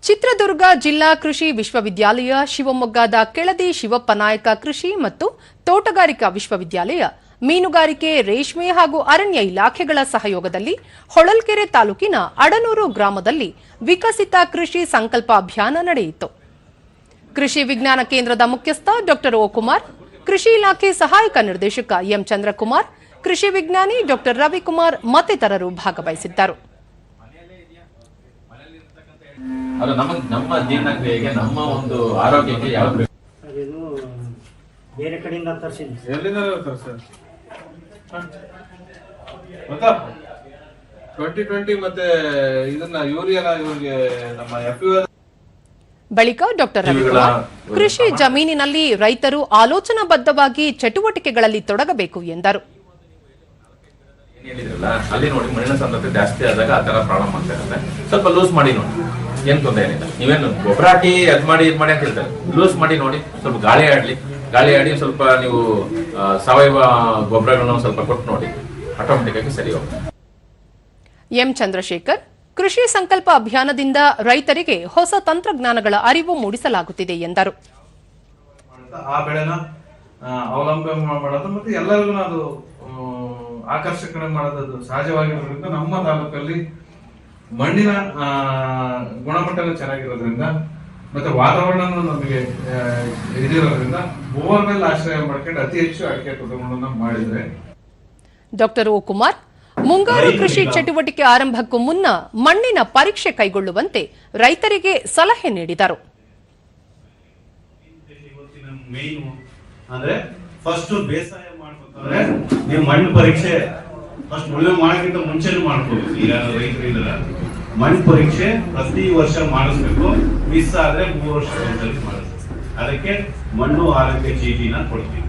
ಚಿತ್ರದುರ್ಗ ಜಿಲ್ಲಾ ಕೃಷಿ ವಿಶ್ವವಿದ್ಯಾಲಯ, ಶಿವಮೊಗ್ಗದ ಕೆಳದಿ ಶಿವಪ್ಪ ನಾಯಕ ಕೃಷಿ ಮತ್ತು ತೋಟಗಾರಿಕಾ ವಿಶ್ವವಿದ್ಯಾಲಯ, ಮೀನುಗಾರಿಕೆ, ರೇಷ್ಮೆ ಹಾಗೂ ಅರಣ್ಯ ಇಲಾಖೆಗಳ ಸಹಯೋಗದಲ್ಲಿ ಹೊಳಲ್ಕೆರೆ ತಾಲೂಕಿನ ಅಡನೂರು ಗ್ರಾಮದಲ್ಲಿ ವಿಕಸಿತ ಕೃಷಿ ಸಂಕಲ್ಪ ಅಭಿಯಾನ ನಡೆಯಿತು. ಕೃಷಿ ವಿಜ್ಞಾನ ಕೇಂದ್ರದ ಮುಖ್ಯಸ್ಥ ಡಾ ಓ ಕುಮಾರ್, ಕೃಷಿ ಇಲಾಖೆ ಸಹಾಯಕ ನಿರ್ದೇಶಕ ಎಂ ಚಂದ್ರಕುಮಾರ್, ಕೃಷಿ ವಿಜ್ಞಾನಿ ಡಾ ರವಿಕುಮಾರ್ ಮತ್ತಿತರರು ಭಾಗವಹಿಸಿದ್ದರು. ಅದು ನಮ್ಮ ಜೀವನಕ್ರಿಯೆಗೆ, ನಮ್ಮ ಒಂದು ಆರೋಗ್ಯಕ್ಕೆ ಯಾವುದು ಬೇರೆ ಕಡೆಯಿಂದ ತರಿಸಿದ್ವಿ. ಎಲ್ಲಿಂದ ಸರ್ 2020 ಮತ್ತೆ ಇದನ್ನ ಯೂರಿಯಾನ ಇವರಿಗೆ ನಮ್ಮ ಬಳಿಕ ಡಾ ರವಿಕುಮಾರ್, ಕೃಷಿ ಜಮೀನಿನಲ್ಲಿ ರೈತರು ಆಲೋಚನಾಬದ್ಧವಾಗಿ ಚಟುವಟಿಕೆಗಳಲ್ಲಿ ತೊಡಗಬೇಕು ಎಂದರು. ಅಲ್ಲಿ ನೋಡಿ ಮಣ್ಣಿನ ಸಾಂದ್ರತೆ ಜಾಸ್ತಿ ಆದಾಗ ಆ ತರ ಪ್ರಾಬ್ಲಮ್ ಆಗ್ತಾ ಇರುತ್ತೆ. ಸ್ವಲ್ಪ ಲೂಸ್ ಮಾಡಿ ನೋಡಿ, ಏನ್ ತೊಂದರೆ ಏನಿಲ್ಲ. ನೀವೇನು ಗೊಬ್ಬರ ಹಾಕಿ ಅದ್ ಮಾಡಿ ಇದ್ ಮಾಡಿ ಅಂತ ಹೇಳ್ತಾರೆ, ಲೂಸ್ ಮಾಡಿ ನೋಡಿ. ಸ್ವಲ್ಪ ಗಾಳಿ ಆಡಿ ಸ್ವಲ್ಪ ನೀವು ಸಾವಯವ ಗೊಬ್ಬರಗಳನ್ನ ಸ್ವಲ್ಪ ಕೊಟ್ಟು ನೋಡಿ, ಆಟೋಮೆಟಿಕ್ ಆಗಿ ಸರಿ ಹೋಗುತ್ತೆ. ಎಂ ಚಂದ್ರಶೇಖರ್, ಕೃಷಿ ಸಂಕಲ್ಪ ಅಭಿಯಾನದಿಂದ ರೈತರಿಗೆ ಹೊಸ ತಂತ್ರಜ್ಞಾನಗಳ ಅರಿವು ಮೂಡಿಸಲಾಗುತ್ತಿದೆ ಎಂದರು. ಆ ಬೆಳೆನ ಅವಲಂಬನೆ ಮಾಡೋದು ಮತ್ತೆ ಎಲ್ಲರಿಗೂ ಅದು ಆಕರ್ಷಣೆ ಮಾಡೋದು ಸಹಜವಾಗಿರೋದ್ರಿಂದ ನಮ್ಮ ತಾಲೂಕಲ್ಲಿ ಮಣ್ಣಿನ ಗುಣಮಟ್ಟನೂ ಚೆನ್ನಾಗಿರೋದ್ರಿಂದ ಮತ್ತೆ ವಾತಾವರಣ ನಮಗೆ ಇದಿರೋದ್ರಿಂದ ಬೋರ್ವೆಲ್ ಆಶ್ರಯ ಮಾಡ್ಕೊಂಡು ಅತಿ ಹೆಚ್ಚು ಅಡಿಕೆ ತೋಟಗಳನ್ನ ಮಾಡಿದ್ರೆ. ಡಾ ಓ ಕುಮಾರ್, ಮುಂಗಾರು ಕೃಷಿ ಚಟುವಟಿಕೆ ಆರಂಭಕ್ಕೂ ಮುನ್ನ ಮಣ್ಣಿನ ಪರೀಕ್ಷೆ ಕೈಗೊಳ್ಳುವಂತೆ ರೈತರಿಗೆ ಸಲಹೆ ನೀಡಿದರು. ಅಂದ್ರೆ ಫಸ್ಟ್ ಬೇಸಾಯ ಮಾಡ್ಬೇಕಂದ್ರೆ ನೀವು ಮಣ್ಣು ಪರೀಕ್ಷೆ ಫಸ್ಟ್ ಉಳುಮೆ ಮಾಡೋಕ್ಕಿಂತ ಮುಂಚೆನೂ ಮಾಡ್ಕೋಬೇಕು. ಈಗ ರೈತರಿಲ್ಲ, ಮಣ್ಣು ಪರೀಕ್ಷೆ ಪ್ರತಿ ವರ್ಷ ಮಾಡಿಸ್ಬೇಕು. ಮಿಸ್ ಆದ್ರೆ 3 ವರ್ಷ ಮಾಡಿಸ್ಬೇಕು. ಅದಕ್ಕೆ ಮಣ್ಣು ಆರೋಗ್ಯ ಚೀಟಿನ ಕೊಡ್ತೀವಿ.